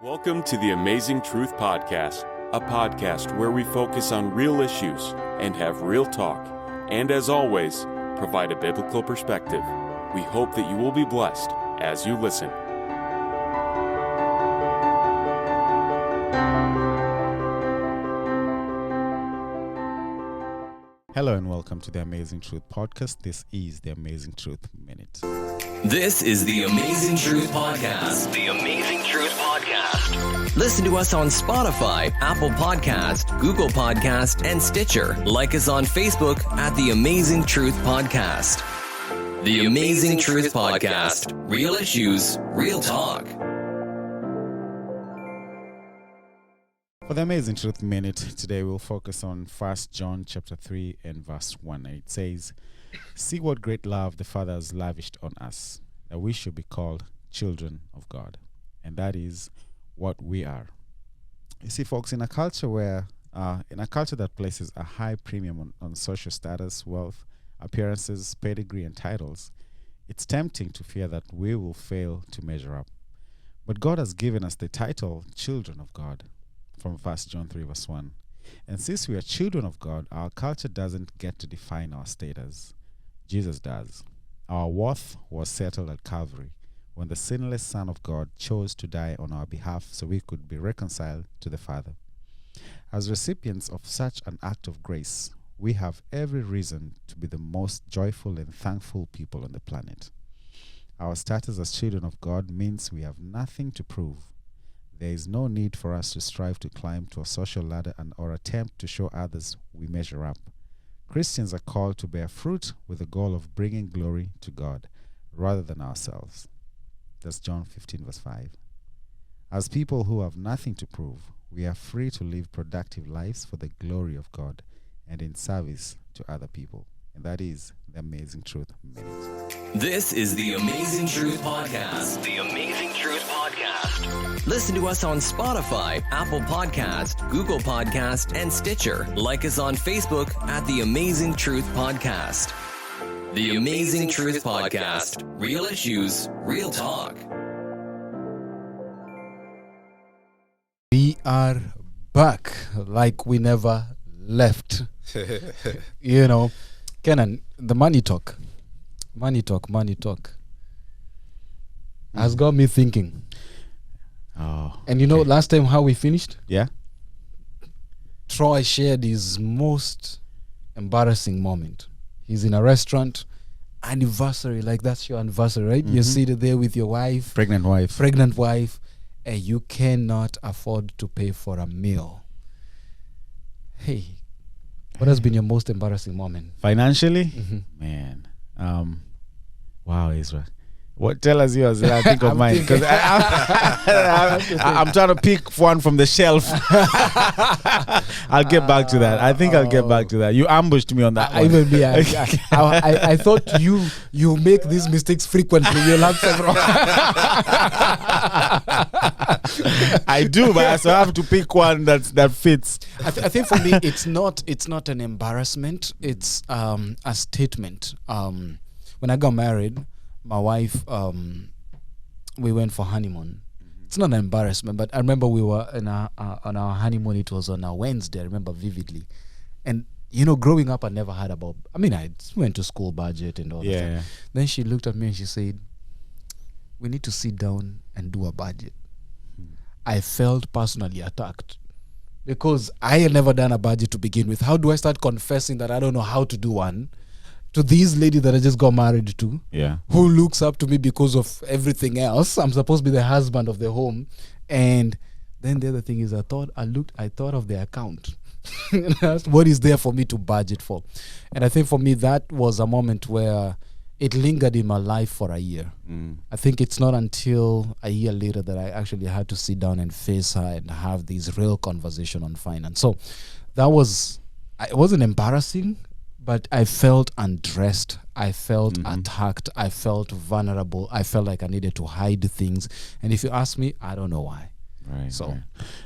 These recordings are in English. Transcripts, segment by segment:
Welcome to the Amazing Truth Podcast, a podcast where we focus on real issues and have real talk, and as always, provide a biblical perspective. We hope that you will be blessed as you listen. Hello and welcome to the Amazing Truth Podcast. This is the Amazing Truth Minute. This is the Amazing Truth Podcast. The Amazing Truth Podcast. Listen to us on Spotify, Apple Podcast, Google Podcast, and Stitcher. Like us on Facebook at the Amazing Truth Podcast. The Amazing Truth Podcast. Real issues, real talk. For the Amazing Truth Minute, today we'll focus on 1 John chapter 3 and verse 1. And it says, "See what great love the Father has lavished on us, that we should be called children of God." And that is what we are. You see, folks, in a culture that places a high premium on social status, wealth, appearances, pedigree, and titles, it's tempting to fear that we will fail to measure up. But God has given us the title children of God, from 1 John 3 verse 1. And since we are children of God, our culture doesn't get to define our status. Jesus does. Our worth was settled at Calvary when the sinless Son of God chose to die on our behalf so we could be reconciled to the Father. As recipients of such an act of grace, we have every reason to be the most joyful and thankful people on the planet. Our status as children of God means we have nothing to prove. There is no need for us to strive to climb to a social ladder or attempt to show others we measure up. Christians are called to bear fruit with the goal of bringing glory to God rather than ourselves. That's John 15 verse 5. As people who have nothing to prove, we are free to live productive lives for the glory of God and in service to other people. And that is the Amazing Truth Minute. This is the Amazing Truth Podcast. The Amazing Truth Podcast. Listen to us on Spotify, Apple Podcast, Google Podcast, and Stitcher. Like us on Facebook at the Amazing Truth Podcast. The Amazing Truth Podcast. Real issues, real talk. We are back like we never left. Kenan, the money talk has got me thinking. Oh, and last time how we finished? Yeah? Troy shared his most embarrassing moment. He's in a restaurant, anniversary, like that's your anniversary, right? Mm-hmm. You're seated there with your wife. Pregnant wife. And you cannot afford to pay for a meal. Hey, what has been your most embarrassing moment? Financially? Mm-hmm. Man. Wow, Israel. Tell us yours. I think of mine. Because I'm trying to pick one from the shelf. I'll get back to that. I think I'll get back to that. You ambushed me on that one. Even me. I thought you make these mistakes frequently. You'll have several. I do, but I still have to pick one that fits. I think for me, it's not an embarrassment. It's a statement. When I got married, my wife, we went for honeymoon. It's not an embarrassment, but I remember we were on our honeymoon. It was on a Wednesday. I remember vividly. And growing up, I never had I went to school budget and all that. Yeah. Then she looked at me and she said, "We need to sit down and do a budget." I felt personally attacked because I had never done a budget to begin with. How do I start confessing that I don't know how to do one to this lady that I just got married to? Yeah. Who looks up to me because of everything else? I'm supposed to be the husband of the home. And then the other thing is I thought of the account. What is there for me to budget for? And I think for me that was a moment where it lingered in my life for a year. I think it's not until a year later that I actually had to sit down and face her and have this real conversation on finance. So it wasn't embarrassing, but I felt undressed. I felt attacked. I felt vulnerable. I felt like I needed to hide things. And if you ask me, I don't know why. Right. So, right.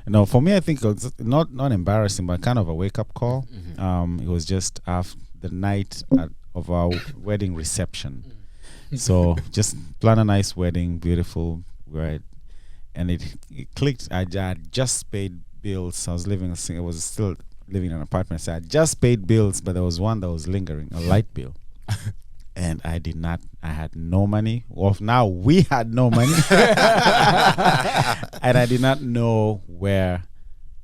No, for me, I think it's not embarrassing, but kind of a wake-up call. It was just after the night of our wedding reception. So just plan a nice wedding, beautiful, right? and it clicked. I had just paid bills. I was still living in an apartment. So I just paid bills, but there was one that was lingering, a light bill. And I had no money. Well, now we had no money. And I did not know where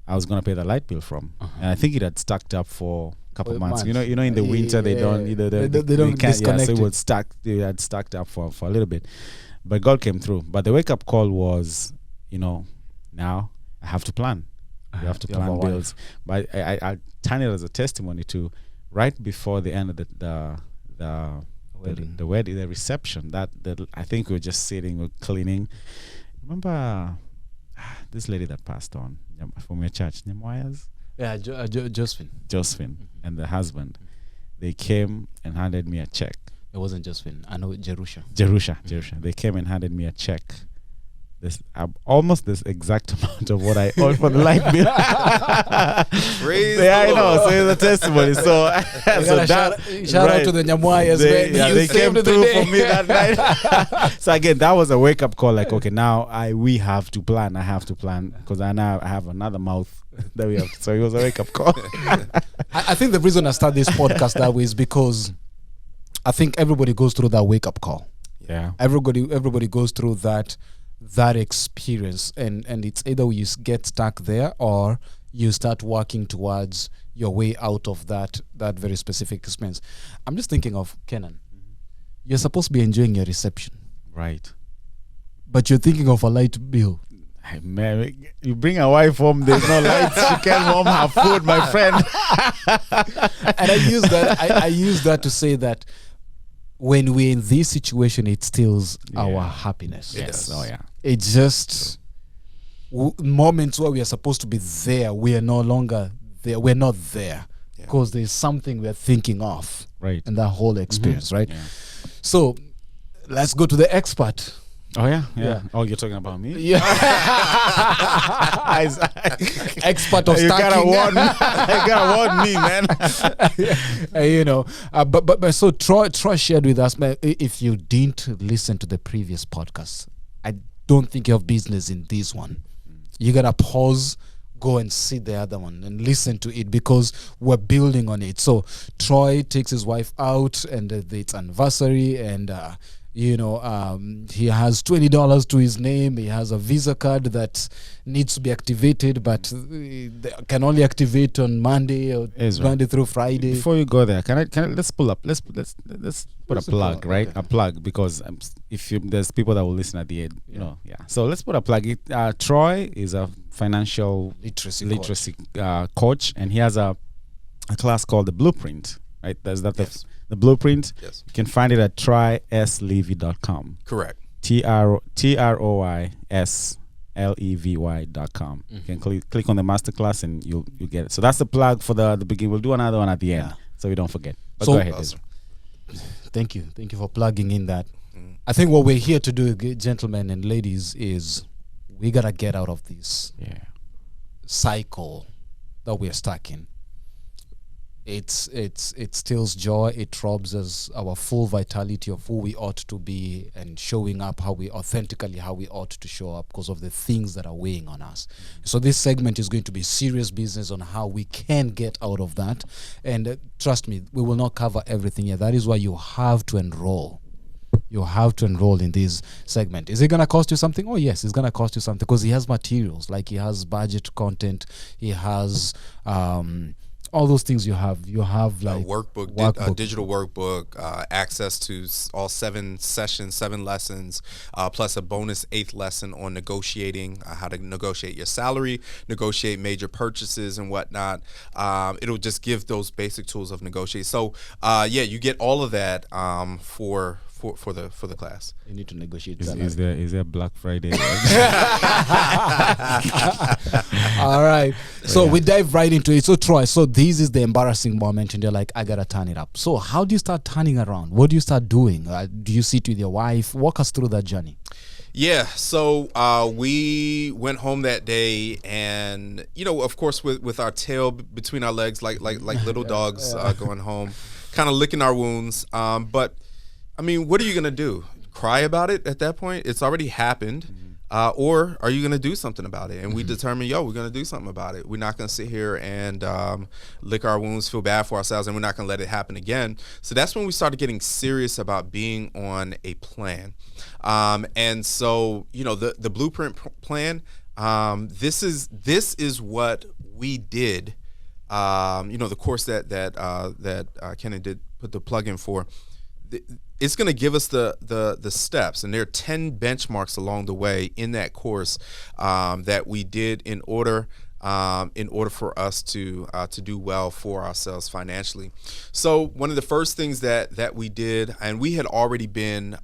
I was going to pay the light bill from. And I think it had stacked up for a couple of months. You know, in the winter, they don't disconnect. So it had stacked up for a little bit. But God came through. But the wake-up call was, now I have to plan. You have to plan bills. But I turn it as a testimony to right before the end of the wedding, the reception. That I think we were just sitting, we were cleaning. Remember this lady that passed on from your church, Nyamwaya's? Yeah, Josephine. And the husband. They came and handed me a check. It wasn't Josephine. I know Jerusha. They came and handed me a check. This almost this exact amount of what I owed for the light bill. Praise I the know. Lord. So it's a testimony. So, shout out to the Nyamwayas. They came through for me that night. So again, that was a wake up call. Like, okay, now we have to plan. I have to plan because I have another mouth that we have. So it was a wake up call. I think the reason I start this podcast that way is because I think everybody goes through that wake up call. Yeah. Everybody goes through that experience, and it's either you get stuck there or you start working towards your way out of that very specific experience. I'm just thinking of Kenan. You're supposed to be enjoying your reception, Right. but you're thinking of a light bill. Hey, man, you bring a wife home, there's no lights, she can't warm her food, my friend. And I use that to say that when we're in this situation, it steals our happiness. Yes. Oh yeah. It's just moments where we are supposed to be there, we are no longer there. We're not there because there's something we're thinking of. Right. And that whole experience, right? Yeah. So let's go to the expert. Oh yeah. Yeah. Oh, you're talking about me? Yeah. Expert of You gotta stacking. warn me. You gotta warn me, man. But so Troy shared with us, man, if you didn't listen to the previous podcast, I don't think you have business in this one. You gotta pause, go and see the other one and listen to it because we're building on it. So Troy takes his wife out and it's anniversary and he has $20 to his name. He has a Visa card that needs to be activated, but they can only activate on Monday or Monday through Friday. Before you go there, can I let's pull up. Let's put a plug, right? Okay. A plug because there's people that will listen at the end, So let's put a plug. Troy is a financial literacy coach, and he has a class called the Blueprint. Right? There's that. Yes. The Blueprint. Yes. You can find it at trysLevy.com. Correct. TROYSLEVY.com. You can click on the masterclass and you'll get it. So that's the plug for the beginning. We'll do another one at the end, so we don't forget. But So- go ahead. Awesome. Thank you for plugging in that. I think what we're here to do, gentlemen and ladies, is we gotta get out of this cycle that we're stuck in. It steals joy. It robs us our full vitality of who we ought to be and showing up how we ought to show up because of the things that are weighing on us. So this segment is going to be serious business on how we can get out of that. And trust me, we will not cover everything here. That is why you have to enroll. You have to enroll in this segment. Is it going to cost you something? Oh, yes, it's going to cost you something because he has materials. Like he has budget content. He has all those things you have like workbook. Digital workbook, access to all 7 sessions, 7 lessons, plus a bonus 8th lesson on negotiating, how to negotiate your salary, negotiate major purchases and whatnot. It'll just give those basic tools of negotiate. So you get all of that for the class. You need to negotiate. Is there Black Friday? All right. So we dive right into it. So Troy, this is the embarrassing moment and you're like, I gotta turn it up. So how do you start turning around? What do you start doing? Do you sit with your wife? Walk us through that journey. Yeah, so we went home that day, and of course, with our tail between our legs, like little dogs going home, kind of licking our wounds. But I mean, what are you gonna do? Cry about it at that point? It's already happened. or are you going to do something about it? And we determined, we're going to do something about it. We're not going to sit here and lick our wounds, feel bad for ourselves, and we're not going to let it happen again. So that's when we started getting serious about being on a plan. And so, the blueprint plan, this is what we did. The course that Kenan did put the plug in for. It's going to give us the steps, and there are 10 benchmarks along the way in that course that we did in order for us to do well for ourselves financially. So one of the first things that we did, and we had already been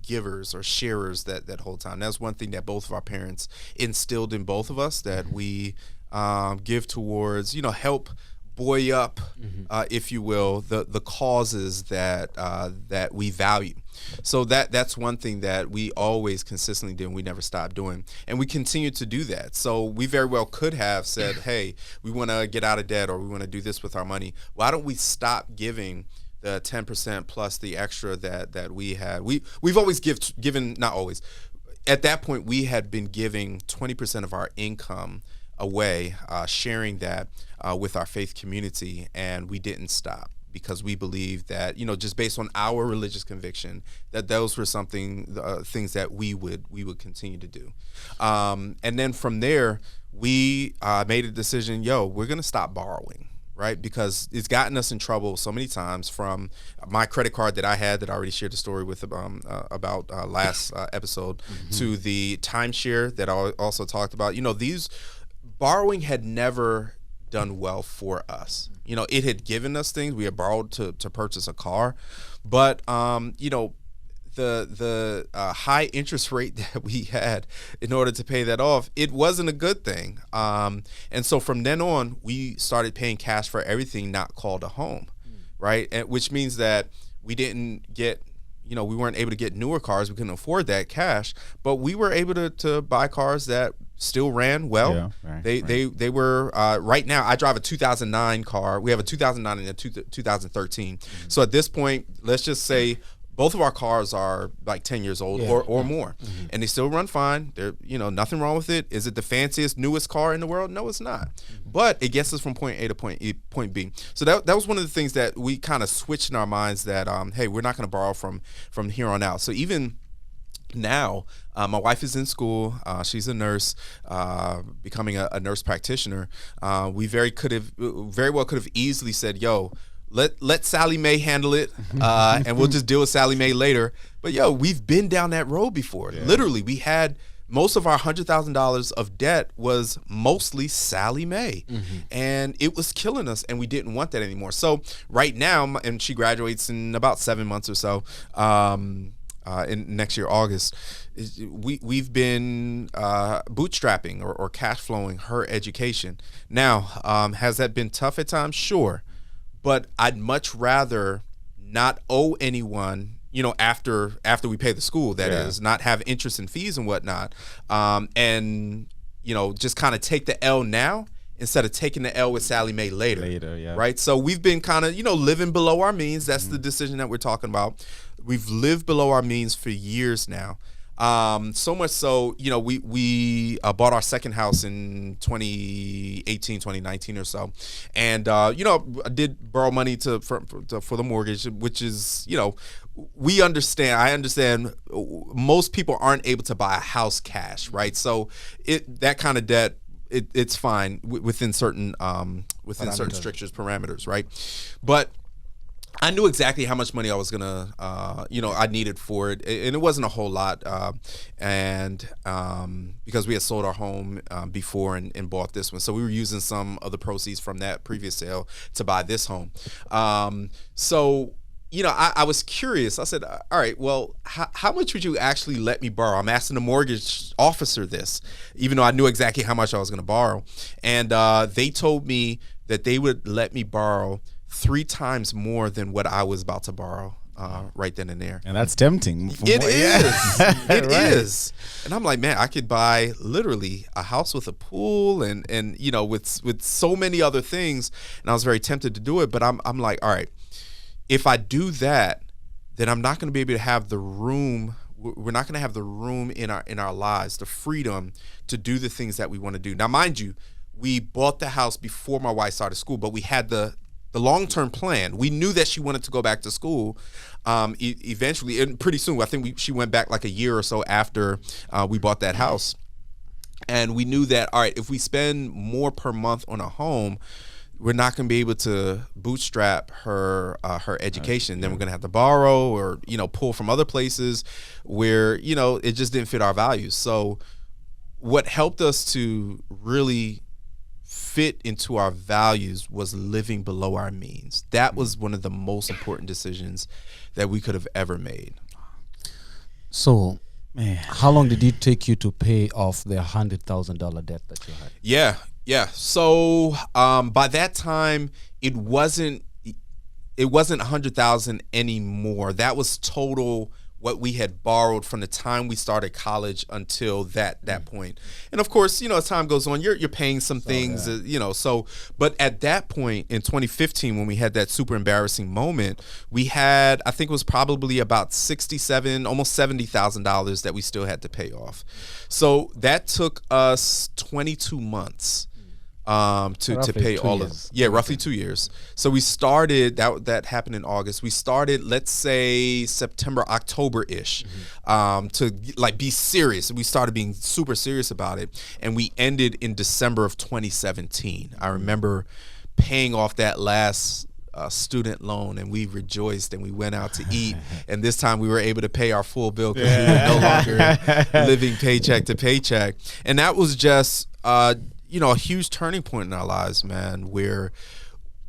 givers or sharers that whole time. That's one thing that both of our parents instilled in both of us, that we give towards, help buoy up, if you will, the causes that we value. So that's one thing that we always consistently did and we never stopped doing. And we continue to do that. So we very well could have said, hey, we want to get out of debt, or we want to do this with our money. Why don't we stop giving the 10% plus the extra that we had? We've always given, not always. At that point, we had been giving 20% of our income away, sharing that with our faith community, and we didn't stop because we believed that, just based on our religious conviction, that those were things that we would continue to do. And then from there, we made a decision, we're going to stop borrowing, right? Because it's gotten us in trouble so many times, from my credit card that I had, that I already shared the story with about last episode, to the timeshare that I also talked about. These borrowing had never done well for us. It had given us things. We had borrowed to purchase a car, but the high interest rate that we had in order to pay that off, it wasn't a good thing. And so from then on, we started paying cash for everything not called a home, right? And which means that we didn't get, we weren't able to get newer cars. We couldn't afford that cash, but we were able to buy cars that still ran well. Yeah, right, They were right now. I drive a 2009 car. We have a 2009 and a 2013. So at this point, let's just say both of our cars are like 10 years old or more, and they still run fine. They're, nothing wrong with it. Is it the fanciest, newest car in the world? No, it's not. But it gets us from point A to point B. So that was one of the things that we kind of switched in our minds, that hey, we're not going to borrow from here on out. So even now, my wife is in school. She's a nurse, becoming a nurse practitioner. We very well could have easily said, let Sally Mae handle it, and we'll just deal with Sally Mae later. But we've been down that road before. Yeah. Literally, we had most of our $100,000 of debt was mostly Sally Mae, and it was killing us, and we didn't want that anymore. So right now, and she graduates in about 7 months or so. In next year, August, we've been bootstrapping or cash flowing her education. Now, has that been tough at times? Sure. But I'd much rather not owe anyone, after we pay the school, that is, not have interest and fees and whatnot, and, just kind of take the L now instead of taking the L with Sally Mae later. Right? So we've been kind of, living below our means. That's the decision that we're talking about. We've lived below our means for years now. So much so, we bought our second house in 2018, 2019 or so. And, I did borrow money for the mortgage, which is, I understand most people aren't able to buy a house cash, right? So that kind of debt, it's fine within certain strictures, parameters, right? But I knew exactly how much money I was gonna, I needed for it, and it wasn't a whole lot. Because we had sold our home before and bought this one, so we were using some of the proceeds from that previous sale to buy this home. So I was curious. I said, all right, well, how much would you actually let me borrow? I'm asking the mortgage officer this, even though I knew exactly how much I was going to borrow. And they told me that they would let me borrow 3 times more than what I was about to borrow right then and there. And that's tempting. It is. It is. And I'm like, man, I could buy literally a house with a pool and with so many other things. And I was very tempted to do it. But I'm like, all right, if I do that, then I'm not going to be able to have the room we're not going to have the room in our lives, the freedom to do the things that we want to do. Now, mind you, we bought the house before my wife started school, but we had the long-term plan. We knew that she wanted to go back to school eventually, and pretty soon. I think she went back like a year or so after we bought that house. And we knew that, all right, if we spend more per month on a home, we're not going to be able to bootstrap her education. Then we're going to have to borrow or, pull from other places where, it just didn't fit our values. So what helped us to really fit into our values was living below our means. That was one of the most important decisions that we could have ever made. So, man, how long did it take you to pay off the $100,000 debt that you had? Yeah. So by that time, it wasn't $100,000 anymore. That was total what we had borrowed from the time we started college until that point. And of course, as time goes on, you're paying some things, but at that point in 2015, when we had that super embarrassing moment, we had, I think it was probably about $67,000, almost $70,000 that we still had to pay off. So that took us 22 months to pay all of it. Yeah, roughly 2 years. So we started, that happened in August. We started, let's say September, October-ish, to like be serious. We started being super serious about it. And we ended in December of 2017. I remember paying off that last student loan, and we rejoiced and we went out to eat. And this time we were able to pay our full bill because we were no longer living paycheck to paycheck. And that was just a huge turning point in our lives, man, where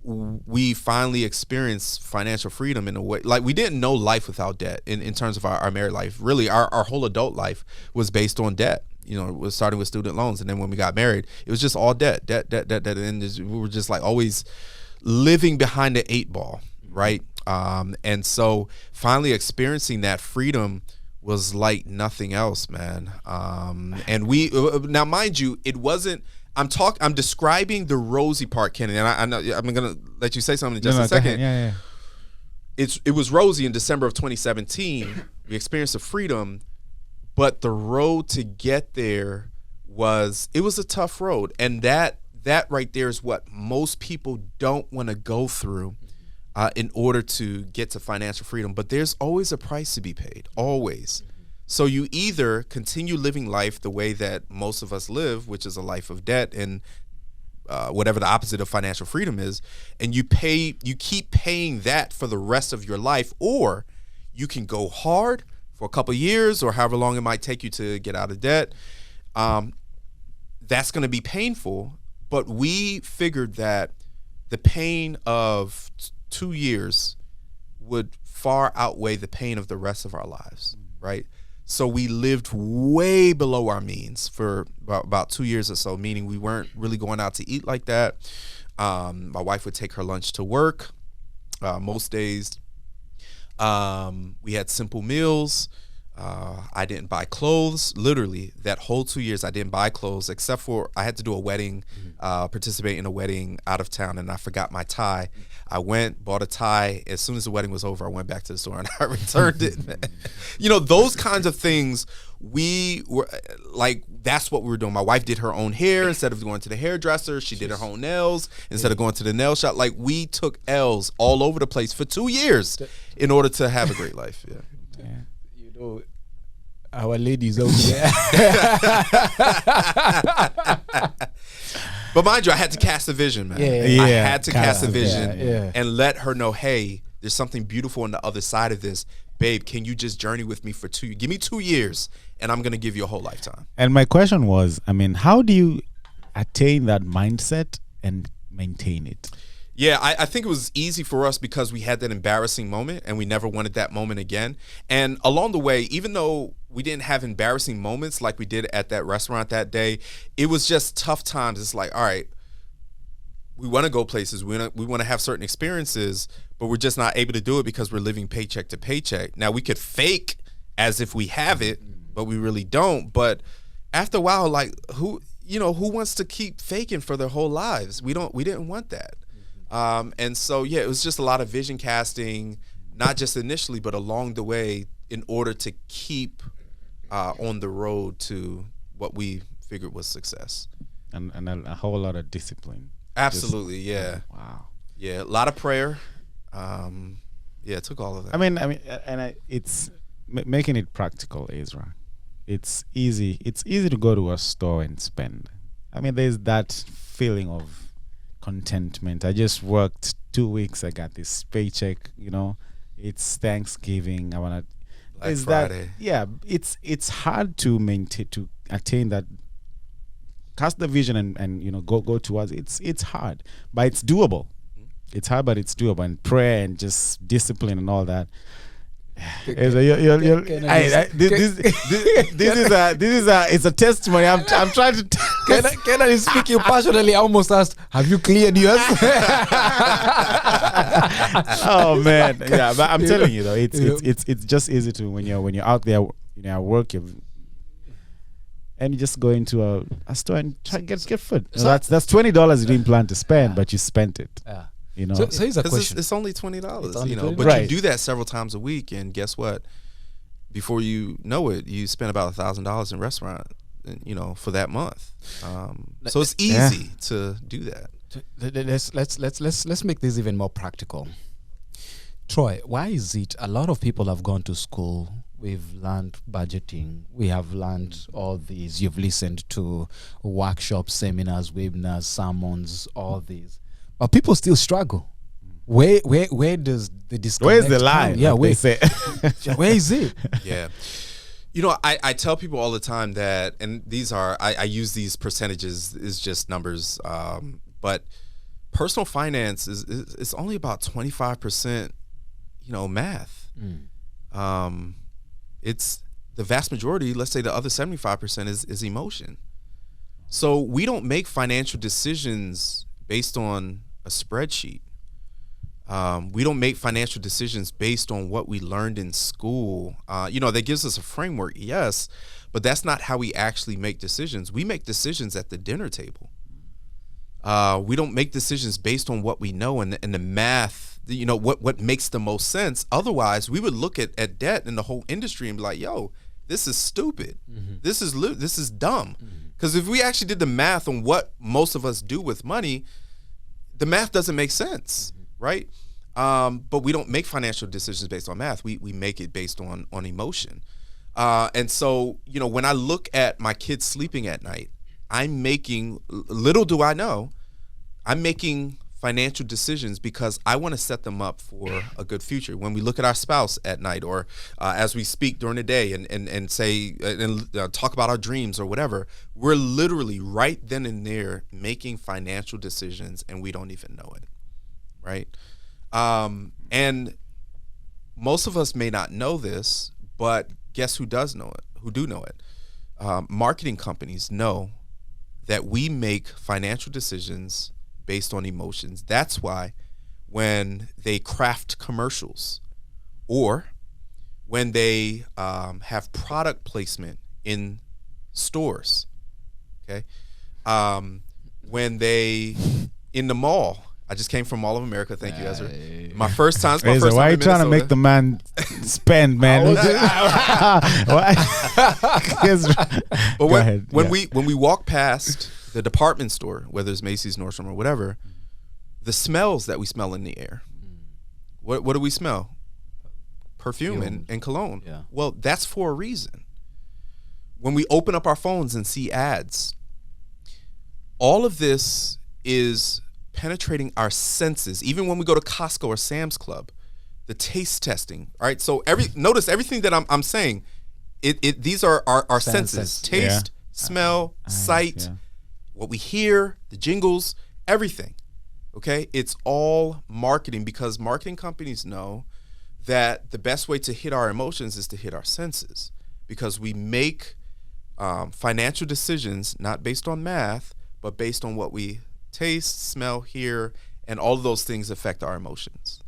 we finally experienced financial freedom in a way. Like, we didn't know life without debt in terms of our married life. Really, our whole adult life was based on debt. It was starting with student loans. And then when we got married, it was just all debt. And we were just like always living behind the 8 ball, right? And so finally experiencing that freedom was like nothing else, man. And we, now mind you, it wasn't, I'm describing the rosy part, Kenny, and I know I'm gonna let you say something in just a second. Yeah. It was rosy in December of 2017. We experienced the freedom, but the road to get there was a tough road, and that right there is what most people don't want to go through in order to get to financial freedom. But there's always a price to be paid, always. So you either continue living life the way that most of us live, which is a life of debt and whatever the opposite of financial freedom is, and you keep paying that for the rest of your life, or you can go hard for a couple of years or however long it might take you to get out of debt. That's going to be painful, but we figured that the pain of 2 years would far outweigh the pain of the rest of our lives, right? So we lived way below our means for about 2 years or so, meaning we weren't really going out to eat like that. My wife would take her lunch to work most days. We had simple meals. I didn't buy clothes. Literally, that whole 2 years, I didn't buy clothes, except for I had to do a wedding, participate in a wedding out of town, and I forgot my tie. I went, bought a tie. As soon as the wedding was over, I went back to the store and I returned it. Those kinds of things, we were like, that's what we were doing. My wife did her own hair instead of going to the hairdresser. She did her own nails instead of going to the nail shop. Like, we took L's all over the place for 2 years in order to have a great life. Yeah. Our ladies over there. But mind you, I had to cast a vision, man. I had to cast a vision and let her know, hey, there's something beautiful on the other side of this. Babe, can you just journey with me for give me 2 years, and I'm going to give you a whole lifetime. And my question was, how do you attain that mindset and maintain it? Yeah, I think it was easy for us because we had that embarrassing moment and we never wanted that moment again. And along the way, even though we didn't have embarrassing moments like we did at that restaurant that day, it was just tough times. It's like, all right, we want to go places, we want to have certain experiences, but we're just not able to do it because we're living paycheck to paycheck. Now, we could fake as if we have it, but we really don't. But after a while, like, who wants to keep faking for their whole lives? We didn't want that. And so, it was just a lot of vision casting, not just initially, but along the way, in order to keep on the road to what we figured was success. And a whole lot of discipline. Absolutely, yeah. Wow. Yeah, a lot of prayer. It took all of that. I mean, it's making it practical, Ezra. It's easy. It's easy to go to a store and spend. I mean, there's that feeling of contentment. I just worked 2 weeks. I got this paycheck. It's Thanksgiving. I wanna. Black Friday. It's hard to attain that. Cast the vision and go towards it. It's hard, but it's doable. It's hard, but it's doable. And prayer and just discipline and all that. It's a testimony. I'm trying to. Can I speak you passionately? I almost asked, have you cleared yours? Oh man, yeah. But I'm telling you though, it's just easy to when you're out there, at work, and you just go into a store and try get food. That's $20 you didn't plan to spend, but you spent it. Yeah. So here's a question. It's only $20, $20. but Right. you do that several times a week, and guess what? Before you know it, you spend about $1,000 in restaurant, for that month. So it's easy to do that. Let's make this even more practical. Troy, why is it a lot of people have gone to school? We've learned budgeting. We have learned all these. You've listened to workshops, seminars, webinars, sermons, all these. But people still struggle. Where does the disconnect Where's the come? line? Yeah, like where, they say. where is it? Yeah. I tell people all the time that, and these are, I use these percentages is just numbers, but personal finance is only about 25%, math. It's the vast majority, let's say the other 75% is emotion. So we don't make financial decisions based on a spreadsheet. We don't make financial decisions based on what we learned in school. That gives us a framework, yes, but that's not how we actually make decisions. We make decisions at the dinner table. We don't make decisions based on what we know and the math, what makes the most sense. Otherwise, we would look at debt and the whole industry and be like, yo, this is stupid. Mm-hmm. This is dumb. Because if we actually did the math on what most of us do with money, the math doesn't make sense, right? But we don't make financial decisions based on math. We make it based on emotion. And so, when I look at my kids sleeping at night, I'm making, little do I know, I'm making financial decisions because I want to set them up for a good future. When we look at our spouse at night, or as we speak during the day and say and talk about our dreams or whatever, we're literally right then and there making financial decisions, and we don't even know it, right? And most of us may not know this, but guess who does know it? Who do know it? Marketing companies know that we make financial decisions based on emotions. That's why when they craft commercials, or when they have product placement in stores, okay, when they in the mall. I just came from All of America. Thank you, Ezra. My first time. Ezra, why are you trying to make the man spend, man? Why? But Go ahead. When we walk past the department store, whether it's Macy's, Nordstrom, or whatever, the smells that we smell in the air. What do we smell? Perfume and cologne. Yeah. Well, that's for a reason. When we open up our phones and see ads, all of this is penetrating our senses. Even when we go to Costco or Sam's Club, the taste testing. All right. So notice everything that I'm saying. These are our senses: taste, smell, sight, what we hear, the jingles, everything. Okay. It's all marketing, because marketing companies know that the best way to hit our emotions is to hit our senses, because we make financial decisions not based on math, but based on what we taste, smell, hear, and all of those things affect our emotions.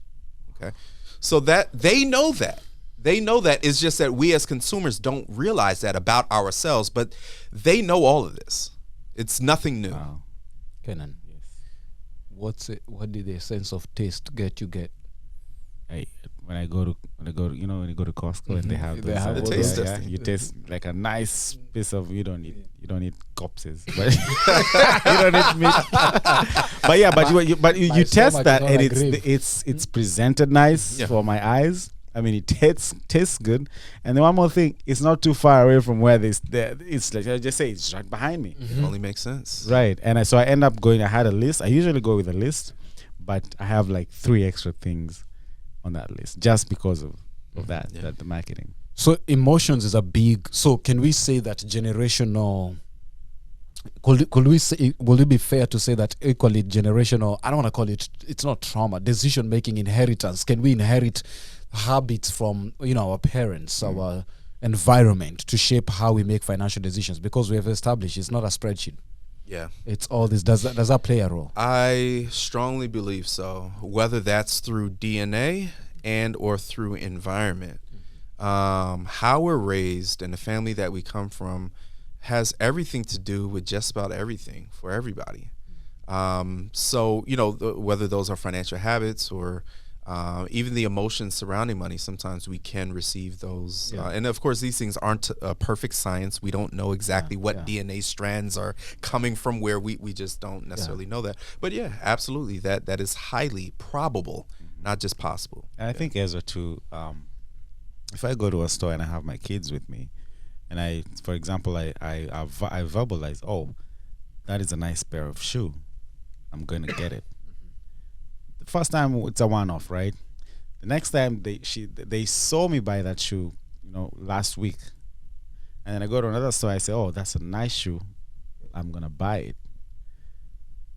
Okay, so that they know that. It's just that we as consumers don't realize that about ourselves, but they know all of this. It's nothing new. Wow. Kenan, yes. What did the sense of taste get? Hey, when I go to when you go to Costco and they have They those, have all taste those- testing. You taste like a nice piece of you don't eat corpses, but you don't eat meat. But yeah, but My you test stomach that is on and a it's grill. it's presented nice Yeah. for my eyes. I mean, it tastes good. And then one more thing, it's not too far away from where it's like I just say it's right behind me. It only makes sense. Right. And so I end up going, I had a list. I usually go with a list, but I have like 3 extra things on that list just because of that, Yeah. that the marketing. So emotions is a big. So can we say that generational? Could we say? Will it be fair to say that equally generational? I don't want to call it. It's not trauma. Decision making, inheritance. Can we inherit habits from our parents, our environment to shape how we make financial decisions? Because we have established it's not a spreadsheet. Yeah. It's all this. Does that play a role? I strongly believe so. Whether that's through DNA and or through environment, how we're raised and the family that we come from has everything to do with just about everything for everybody. So whether those are financial habits or even the emotions surrounding money, sometimes we can receive those. And of course, these things aren't a perfect science. We don't know exactly what DNA strands are coming from where. We just don't necessarily know that. But yeah, absolutely. That is highly probable, not just possible. And I think Ezra too, if I go to a store and I have my kids with me, and for example, I verbalize, oh, that is a nice pair of shoe, I'm going to get it. The first time it's a one-off, right? The next time they saw me buy that shoe, last week, and then I go to another store, I say, oh, that's a nice shoe, I'm going to buy it.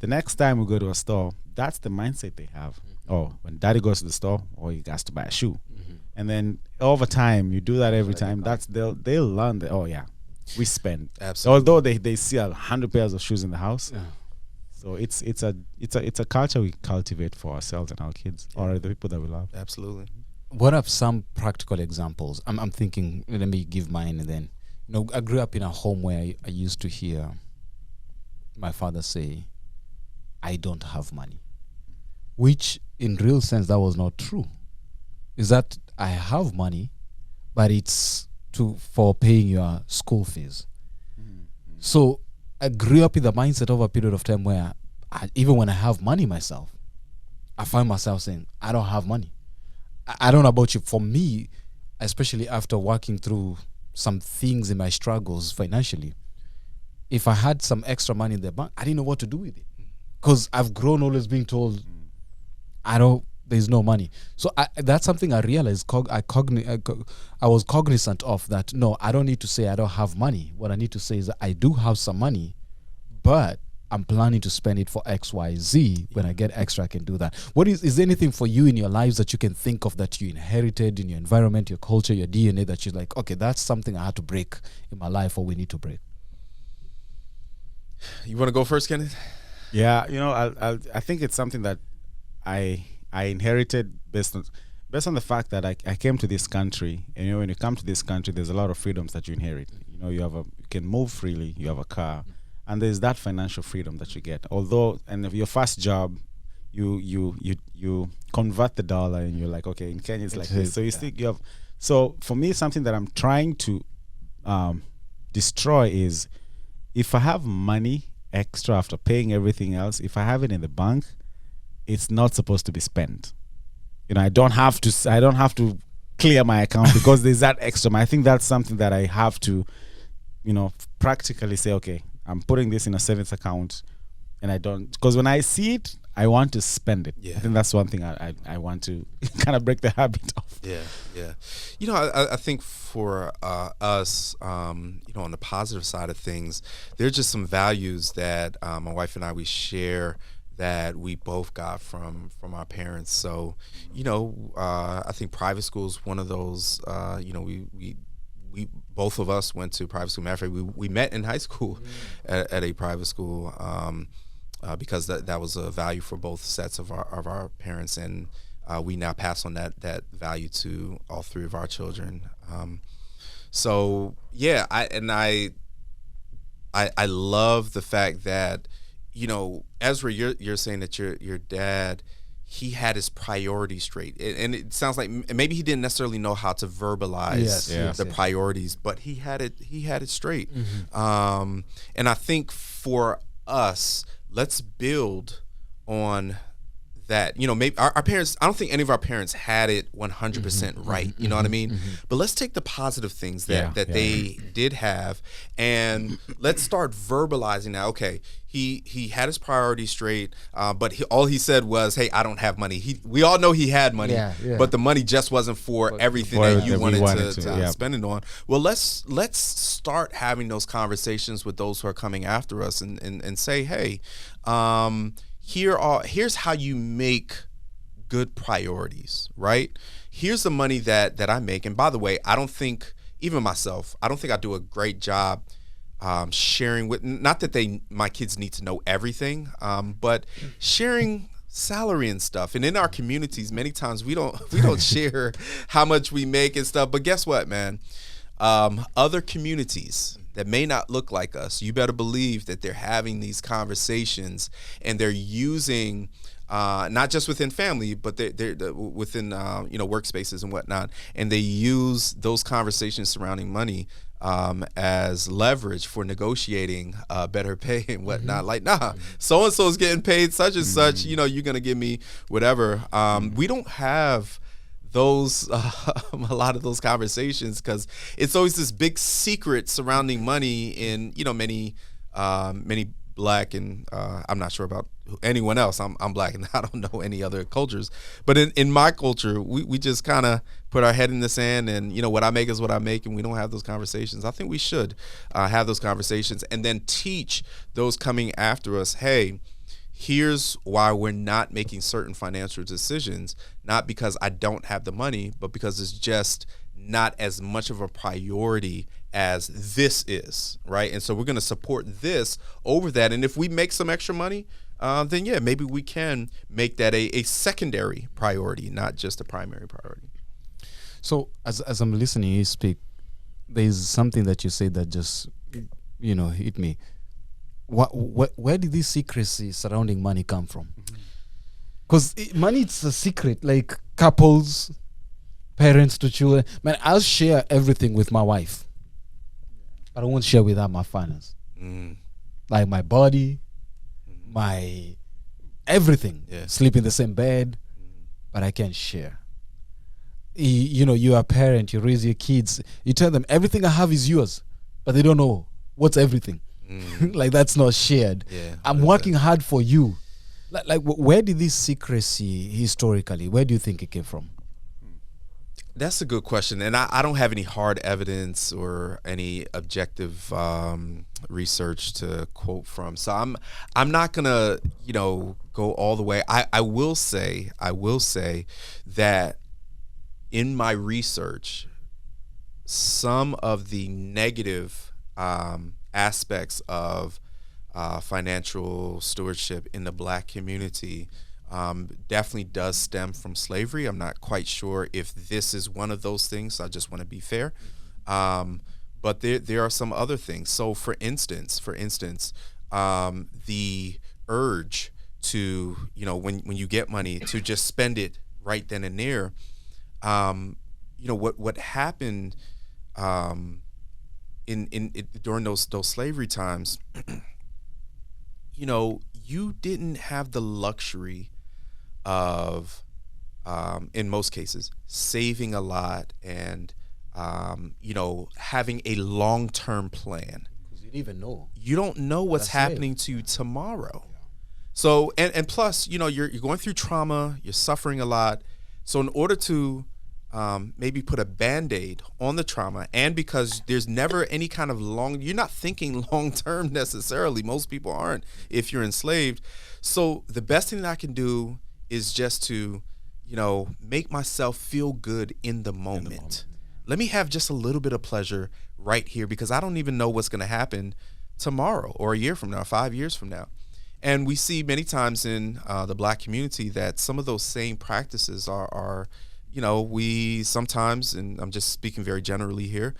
The next time we go to a store, that's the mindset they have. Oh, when daddy goes to the store, he has to buy a shoe. And then over time, you do that every time. They'll learn that. Oh yeah, we spend. Absolutely. Although they see 100 pairs of shoes in the house, so it's a culture we cultivate for ourselves and our kids or the people that we love. Absolutely. What are some practical examples? I'm thinking. Let me give mine, and then I grew up in a home where I used to hear my father say, "I don't have money," which in real sense that was not true. Is that I have money, but it's for paying your school fees. So I grew up with the mindset over a period of time where even when I have money myself, I find myself saying, I don't have money. I don't know about you. For me, especially after working through some things in my struggles financially, if I had some extra money in the bank, I didn't know what to do with it. Because I've grown always being told, there's no money. So that's something I realized. I was cognizant of that. No, I don't need to say I don't have money. What I need to say is that I do have some money, but I'm planning to spend it for X, Y, Z. When I get extra, I can do that. Is there anything for you in your lives that you can think of that you inherited in your environment, your culture, your DNA that you're like, okay, that's something I had to break in my life, or we need to break? You want to go first, Kenneth? Yeah, I think it's something that I inherited based on the fact that I came to this country, and when you come to this country, there's a lot of freedoms that you inherit. You can move freely, you have a car, and there's that financial freedom that you get. Although, and if your first job, you convert the dollar, and you're like, okay, in Kenya it's like this. So you have. So for me, something that I'm trying to destroy is if I have money extra after paying everything else, if I have it in the bank, it's not supposed to be spent. I don't have to clear my account because there's that extra. I think that's something that I have to, practically say, okay, I'm putting this in a savings account, and I don't, because when I see it, I want to spend it. Yeah. I think that's one thing I want to kind of break the habit of. Yeah. I think for us, on the positive side of things, there's just some values that my wife and we share that we both got from our parents. So, I think private school is one of those. We both of us went to private school. Matter of fact, we met in high school at a private school because that was a value for both sets of our parents, and we now pass on that value to all 3 of our children. So yeah, I love the fact that, Ezra, you're saying that your dad, he had his priorities straight. And it sounds like maybe he didn't necessarily know how to verbalize the priorities, but he had it straight. And I think for us, let's build on that. Maybe our parents, I don't think any of our parents had it 100% right. You know what I mean? But let's take the positive things that they did have, and let's start verbalizing now. Okay, he had his priorities straight, but all he said was, "Hey, I don't have money." We all know he had money, but the money just wasn't for everything that you wanted to spend it on. Well, let's start having those conversations with those who are coming after us, and say, "Hey, here's how you make good priorities, right? Here's the money that I make." And by the way, I don't think, even myself, I don't think I do a great job sharing with, not that my kids need to know everything, but sharing salary and stuff. And in our communities, many times we don't share how much we make and stuff. But guess what, man? Other communities that may not look like us, you better believe that they're having these conversations, and they're using not just within family, but they're within workspaces and whatnot, and they use those conversations surrounding money as leverage for negotiating better pay and whatnot. Like, so and so is getting paid such and such. You're gonna give me whatever. We don't have those a lot of those conversations, because it's always this big secret surrounding money in many Black, and I'm not sure about anyone else. I'm Black and I don't know any other cultures, but in my culture, we just kind of put our head in the sand, and what I make is what I make, and we don't have those conversations. I think we should have those conversations, and then teach those coming after us, hey, here's why we're not making certain financial decisions, not because I don't have the money, but because it's just not as much of a priority as this is, right? And so we're going to support this over that. And if we make some extra money, then maybe we can make that a secondary priority, not just a primary priority. So as I'm listening you speak, there's something that you say that just hit me. Where did this secrecy surrounding money come from? Because money, it's a secret. Like couples, parents to children. Man, I'll share everything with my wife, but I won't share with her my finance. Like my body, my everything. Sleep in the same bed, but I can't share. You're a parent, you raise your kids, you tell them everything I have is yours, but they don't know what's everything. Like, that's not shared. I'm working hard for you. Like where did this secrecy historically, where do you think it came from? That's a good question, and I don't have any hard evidence or any objective research to quote from. So I'm not gonna go all the way. I will say that in my research, some of the negative aspects of financial stewardship in the Black community definitely does stem from slavery. I'm not quite sure if this is one of those things, so I just want to be fair. But there are some other things. So for instance, the urge to, when you get money, to just spend it right then and there. What happened during those slavery times, you didn't have the luxury of, in most cases, saving a lot and, having a long-term plan. Because you didn't even know. You don't know what's happening to you tomorrow. So, and plus, you're going through trauma, you're suffering a lot. So in order to maybe put a Band-Aid on the trauma, and because there's never any kind of you're not thinking long-term necessarily. Most people aren't if you're enslaved. So the best thing that I can do is just to, make myself feel good in the moment. Let me have just a little bit of pleasure right here, because I don't even know what's going to happen tomorrow or a year from now, or 5 years from now. And we see many times in the Black community that some of those same practices are we sometimes, and I'm just speaking very generally here,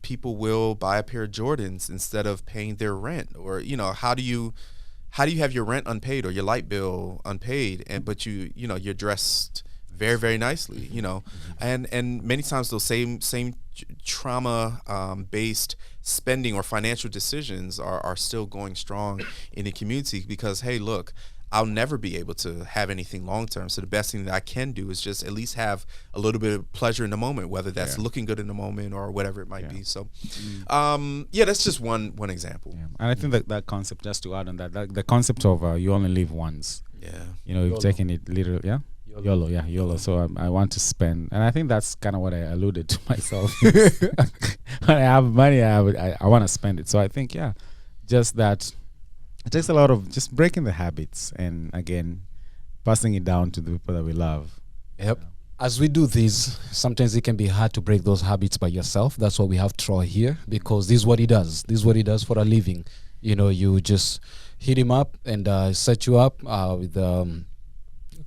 people will buy a pair of Jordans instead of paying their rent. Or, how do how do you have your rent unpaid or your light bill unpaid, but you're dressed very, very nicely, and many times those same trauma based spending or financial decisions are still going strong in the community because, hey, look, I'll never be able to have anything long term. So the best thing that I can do is just at least have a little bit of pleasure in the moment, whether that's looking good in the moment or whatever it might be. So, that's just one example. Yeah. And I think that concept, just to add on that the concept of you only live once. Yeah. You've taken it literally. Yeah. YOLO. So I want to spend, and I think that's kind of what I alluded to myself. When I have money, I want to spend it. So I think, just that. It takes a lot of just breaking the habits and, again, passing it down to the people that we love. Yep. As we do this, sometimes it can be hard to break those habits by yourself. That's why we have Troy here, because this is what he does. This is what he does for a living. You just hit him up and set you up with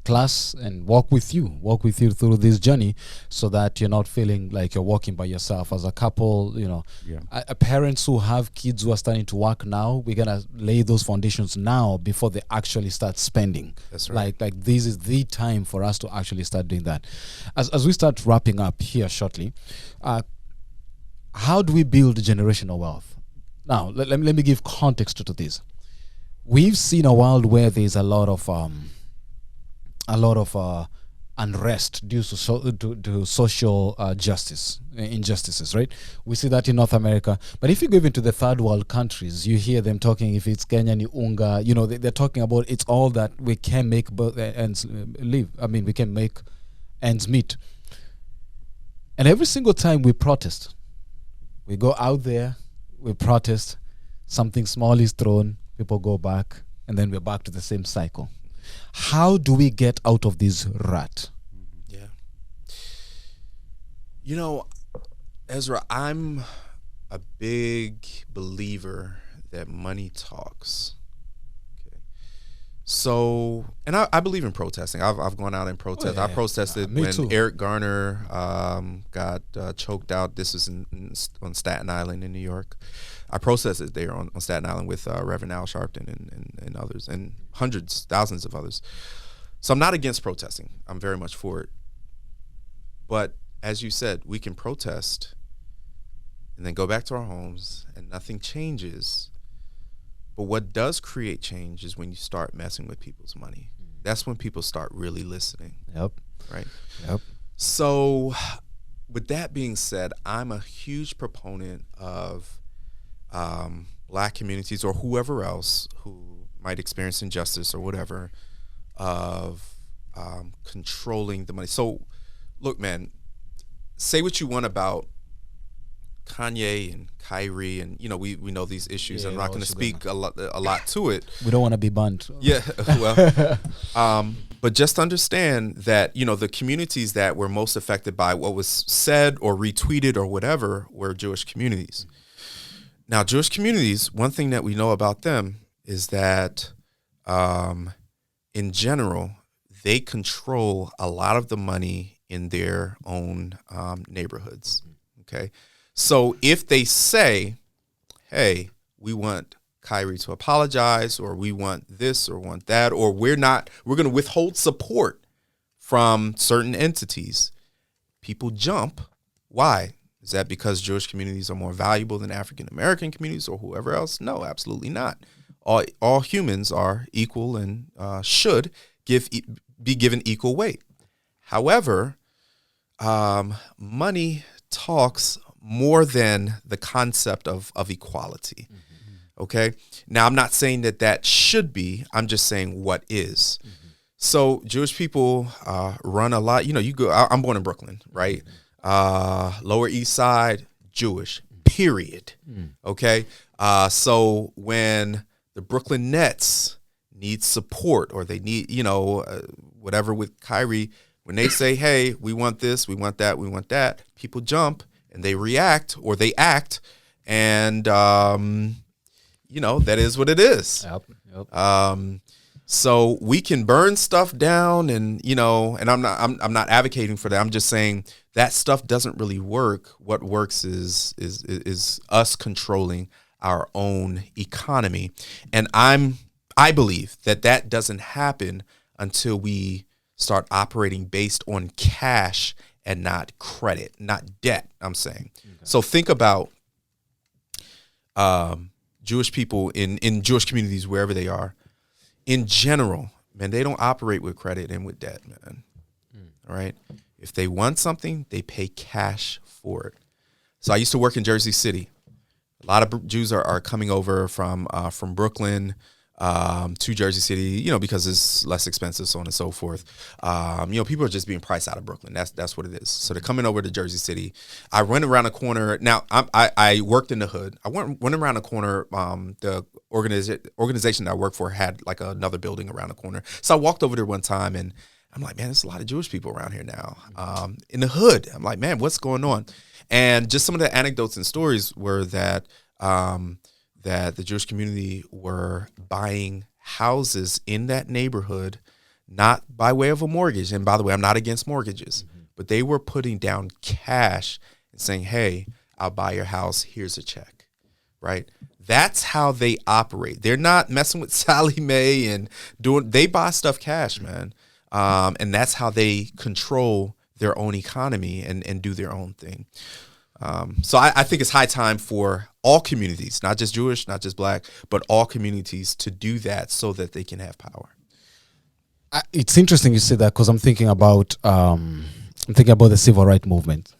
class and walk with you through this journey, so that you're not feeling like you're walking by yourself. As a couple, parents who have kids who are starting to work now, we're gonna lay those foundations now before they actually start spending. That's right. Like this is the time for us to actually start doing that. As we start wrapping up here shortly, how do we build generational wealth? Now let me give context to this. We've seen a world where there's a lot of unrest due to social injustices, right? We see that in North America. But if you go even to the third world countries, you hear them talking, if it's Kenya, ni unga, they're talking about it's all that we can make ends live. I mean, we can make ends meet. And every single time we protest, we go out there, we protest, something small is thrown, people go back, and then we're back to the same cycle. How do we get out of this rut? Yeah. Ezra, I'm a big believer that money talks. Okay. So, and I believe in protesting. I've gone out and protested. I protested when too. Eric Garner got choked out. This was on Staten Island in New York. I protested there on Staten Island with Reverend Al Sharpton and others, and hundreds, thousands of others. So I'm not against protesting. I'm very much for it. But as you said, we can protest and then go back to our homes and nothing changes. But what does create change is when you start messing with people's money. That's when people start really listening. Yep. Right? Yep. So with that being said, I'm a huge proponent of Black communities or whoever else who might experience injustice or whatever of controlling the money. So look, man, say what you want about Kanye and Kyrie, and we know these issues. I'm not going to speak a lot to it. We don't want to be banned. Yeah, well, but just understand that the communities that were most affected by what was said or retweeted or whatever were Jewish communities. Now, Jewish communities, one thing that we know about them is that, in general, they control a lot of the money in their own neighborhoods. Okay, so if they say, "Hey, we want Kyrie to apologize," or "We want this," or "Want that," or we're going to withhold support from certain entities, people jump. Why? Is that because Jewish communities are more valuable than African American communities or whoever else? No, absolutely not. All humans are equal and should be given equal weight. However, money talks more than the concept of equality. Mm-hmm. Okay? Now, I'm not saying that should be. I'm just saying what is. Mm-hmm. So Jewish people run a lot. You go. I'm born in Brooklyn, right? Lower East Side, Jewish, period. Okay. So when the Brooklyn Nets need support or they need, whatever with Kyrie, when they say, "Hey, we want this, we want that, we want that," people jump and they react or they act. And, that is what it is. Yep. So we can burn stuff down and, and I'm not advocating for that. I'm just saying that stuff doesn't really work. What works is us controlling our own economy. And I'm I believe that doesn't happen until we start operating based on cash and not credit, not debt, I'm saying. Okay. So think about Jewish people in Jewish communities, wherever they are. In general, man, they don't operate with credit and with debt, man. All right? If they want something, they pay cash for it. So I used to work in Jersey City. A lot of Jews are coming over from Brooklyn to Jersey City, because it's less expensive, so on and so forth. People are just being priced out of Brooklyn. That's what it is. So they're coming over to Jersey City. I went around the corner. Now I worked in the hood. I went around the corner. The organization that I worked for had like another building around the corner. So I walked over there one time and I'm like, man, there's a lot of Jewish people around here now. In the hood, I'm like, man, what's going on? And just some of the anecdotes and stories were that that the Jewish community were buying houses in that neighborhood, not by way of a mortgage. And by the way, I'm not against mortgages, but they were putting down cash and saying, hey, I'll buy your house. Here's a check, right? That's how they operate. They're not messing with Sally Mae and they buy stuff cash, man. And that's how they control their own economy and do their own thing. So I think it's high time for all communities, not just Jewish, not just Black, but all communities to do that so that they can have power. It's interesting you say that because I'm thinking about the civil rights movement.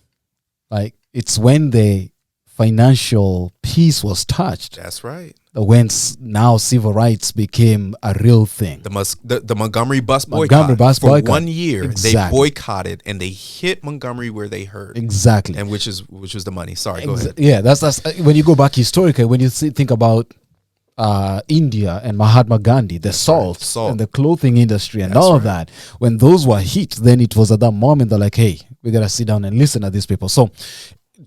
Like it's when the financial piece was touched. That's right. When now civil rights became a real thing. The Montgomery bus boycott. For 1 year, exactly. They boycotted and they hit Montgomery where they hurt. Exactly. And which was the money. Sorry, go ahead. Yeah, that's when you go back historically, when you think about India and Mahatma Gandhi, the salt and the clothing industry and all of that, when those were hit, then it was at that moment they're like, hey, we got to sit down and listen to these people. So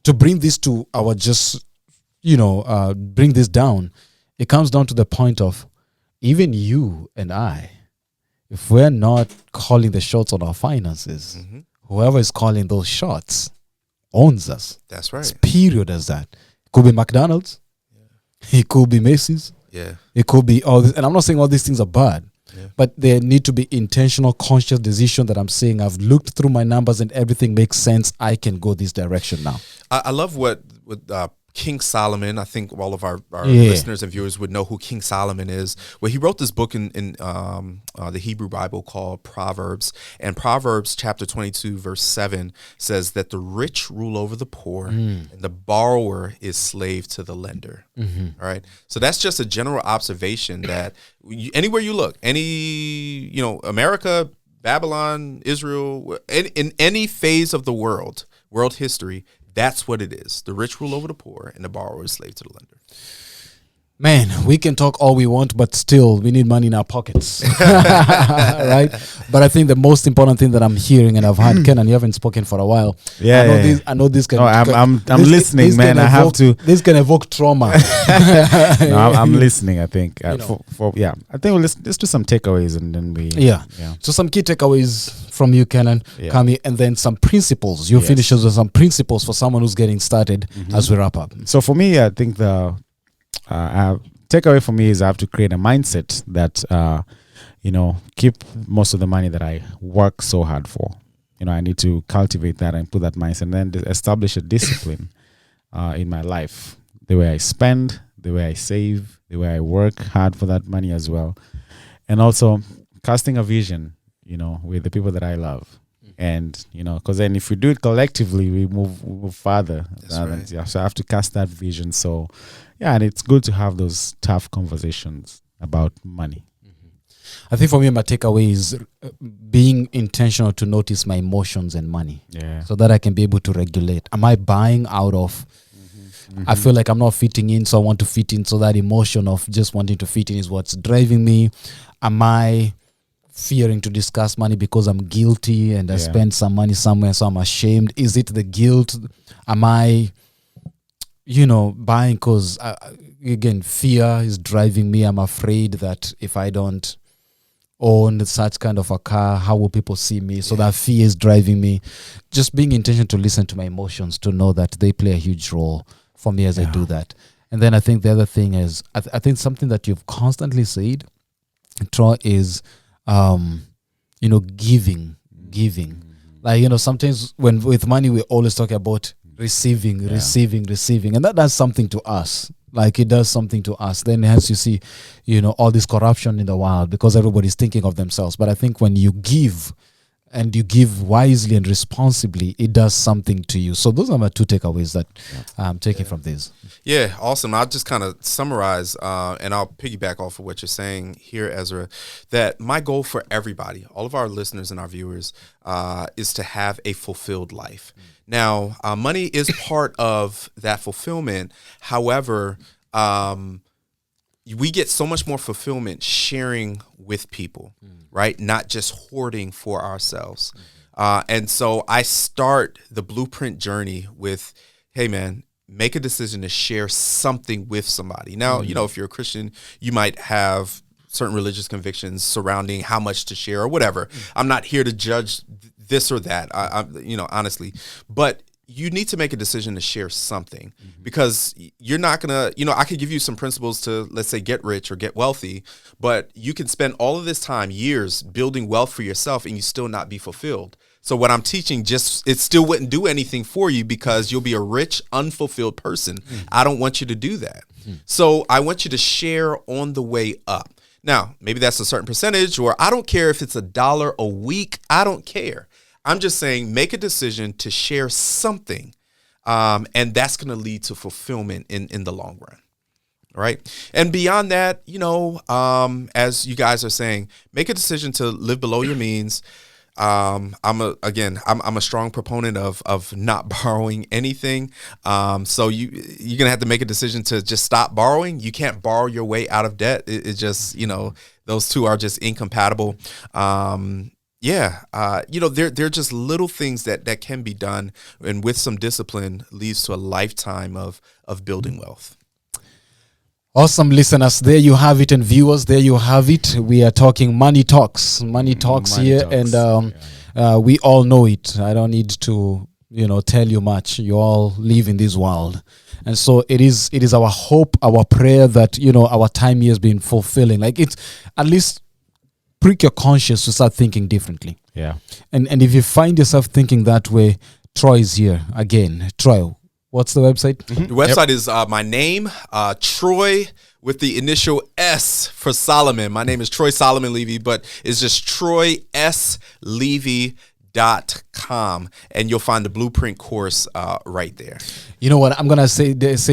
to bring this to our bring this down, it comes down to the point of even you and I, if we're not calling the shots on our finances, whoever is calling those shots owns us. That's right. It's period as that. It could be McDonald's. Yeah. It could be Macy's. Yeah. It could be all this. And I'm not saying all these things are bad, but there need to be intentional, conscious decision that I'm saying I've looked through my numbers and everything makes sense. I can go this direction now. I love what King Solomon, I think all of our listeners and viewers would know who King Solomon is. Well, he wrote this book in the Hebrew Bible called Proverbs. And Proverbs chapter 22, verse 7 says that the rich rule over the poor and the borrower is slave to the lender. All right. So that's just a general observation that anywhere you look, America, Babylon, Israel, in any phase of the world history, that's what it is. The rich rule over the poor and the borrower is slave to the lender. Man, we can talk all we want, but still we need money in our pockets. Right? But I think the most important thing that I'm hearing, and I've had Ken, and you haven't spoken for a while. I know this can. No, I'm listening, man. I have to. This can evoke trauma. No, I'm listening. I think. I think let's do some takeaways and then we. Yeah. So some key takeaways from you, Kenan, Kami, and then some principles. You finish us with some principles for someone who's getting started as we wrap up. So for me, I think the takeaway for me is I have to create a mindset that keep most of the money that I work so hard for. I need to cultivate that and put that mindset, and then establish a discipline in my life, the way I spend, the way I save, the way I work hard for that money as well, and also casting a vision with the people that I love. And because then if we do it collectively, we move farther. Right. So I have to cast that vision. So and it's good to have those tough conversations about money. I think for me, my takeaway is being intentional to notice my emotions and money, so that I can be able to regulate. Am I buying out of? I feel like I'm not fitting in, so I want to fit in. So that emotion of just wanting to fit in is what's driving me. Am I fearing to discuss money because I'm guilty and I spent some money somewhere, so I'm ashamed? Is it the guilt? Am I, buying because, again, fear is driving me? I'm afraid that if I don't own such kind of a car, how will people see me? So that fear is driving me. Just being intentional to listen to my emotions, to know that they play a huge role for me as I do that. And then I think the other thing is, I think something that you've constantly said Troy, is giving. Like, sometimes when with money we always talk about receiving, and that does something to us. Like, it does something to us. Then hence you see, all this corruption in the world because everybody's thinking of themselves. But I think when you give, and you give wisely and responsibly, it does something to you. So those are my two takeaways that I'm taking from this. Yeah, awesome. I'll just kind of summarize, and I'll piggyback off of what you're saying here, Ezra, that my goal for everybody, all of our listeners and our viewers, is to have a fulfilled life. Now, money is part of that fulfillment. However, we get so much more fulfillment sharing with people, right? Not just hoarding for ourselves. And so I start the blueprint journey with, hey, man, make a decision to share something with somebody. Now, if you're a Christian, you might have certain religious convictions surrounding how much to share or whatever. I'm not here to judge this or that, honestly. But you need to make a decision to share something, because you're not going to, I could give you some principles to, let's say, get rich or get wealthy, but you can spend all of this time, years, building wealth for yourself and you still not be fulfilled. So what I'm teaching, it still wouldn't do anything for you, because you'll be a rich, unfulfilled person. I don't want you to do that. So I want you to share on the way up. Now, maybe that's a certain percentage, or I don't care if it's $1 a week. I don't care. I'm just saying, make a decision to share something, and that's going to lead to fulfillment in the long run. All right. And beyond that, as you guys are saying, make a decision to live below your means. I'm a strong proponent of not borrowing anything. So you're going to have to make a decision to just stop borrowing. You can't borrow your way out of debt. It just, those two are just incompatible. They're just little things that can be done, and with some discipline leads to a lifetime of building wealth. Awesome, listeners. There you have it, and viewers, there you have it. We are talking money talks here, and we all know it. I don't need to, tell you much. You all live in this world. And so it is our hope, our prayer that, our time here has been fulfilling. Like, it's at least prick your conscience to start thinking differently. Yeah. And if you find yourself thinking that way, Troy is here again. Troy, what's the website? The website is my name, Troy, with the initial S for Solomon. My name is Troy Solomon Levy, but it's just TroySLevy.com, and you'll find the blueprint course right there. You know what? I'm gonna say this.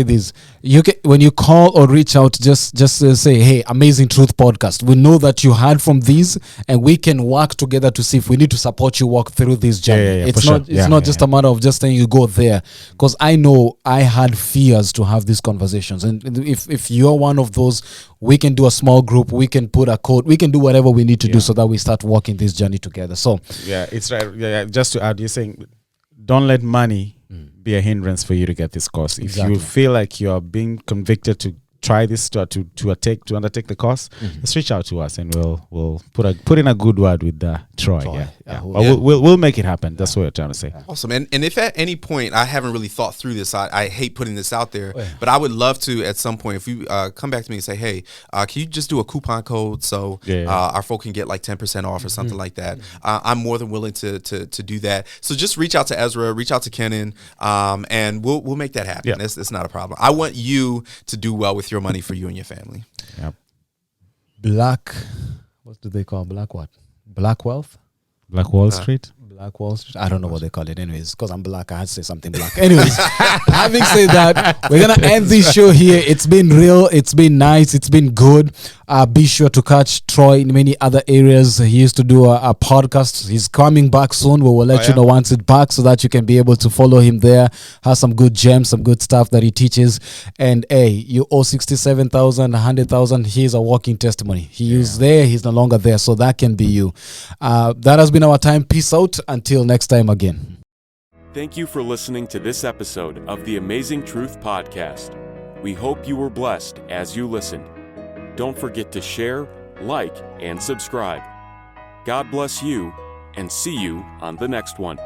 You can, when you call or reach out, just say, "Hey, Amazing Truth Podcast. We know that you heard from these, and we can work together to see if we need to support you walk through this journey." It's not just a matter of just saying you go there, because I know I had fears to have these conversations, and if you're one of those, we can do a small group. We can put a code. We can do whatever we need to do so that we start walking this journey together. So it's right. Yeah, just to add, you're saying, don't let money be a hindrance for you to get this course. If you feel like you are being convicted to try this, to undertake the course, just reach out to us, and we'll put in a good word with Troy. We'll make it happen. That's what we're trying to say. Awesome. And if at any point, I haven't really thought through this, I hate putting this out there, but I would love to at some point, if you come back to me and say, hey, can you just do a coupon code so our folk can get like 10% off or something like that? I'm more than willing to do that. So just reach out to Ezra, reach out to Kenan, and we'll make that happen. Yeah. It's not a problem. I want you to do well with your money for you and your family. Yep. What do they call black what? Black wealth? Black Wall Street? Black Wall Street. I don't know what they call it. Anyways, because I'm black, I had to say something black. Anyways, having said that, we're going to end this show here. It's been real. It's been nice. It's been good. Be sure to catch Troy in many other areas. He used to do a podcast. He's coming back soon. We will let you know once it's back, so that you can be able to follow him there. Has some good gems, some good stuff that he teaches. And hey, you owe 67,000, 100,000. He's a walking testimony. He is there. He's no longer there. So that can be you. That has been our time. Peace out. Until next time again. Thank you for listening to this episode of the Amazing Truth Podcast. We hope you were blessed as you listened. Don't forget to share, like, and subscribe. God bless you, and see you on the next one.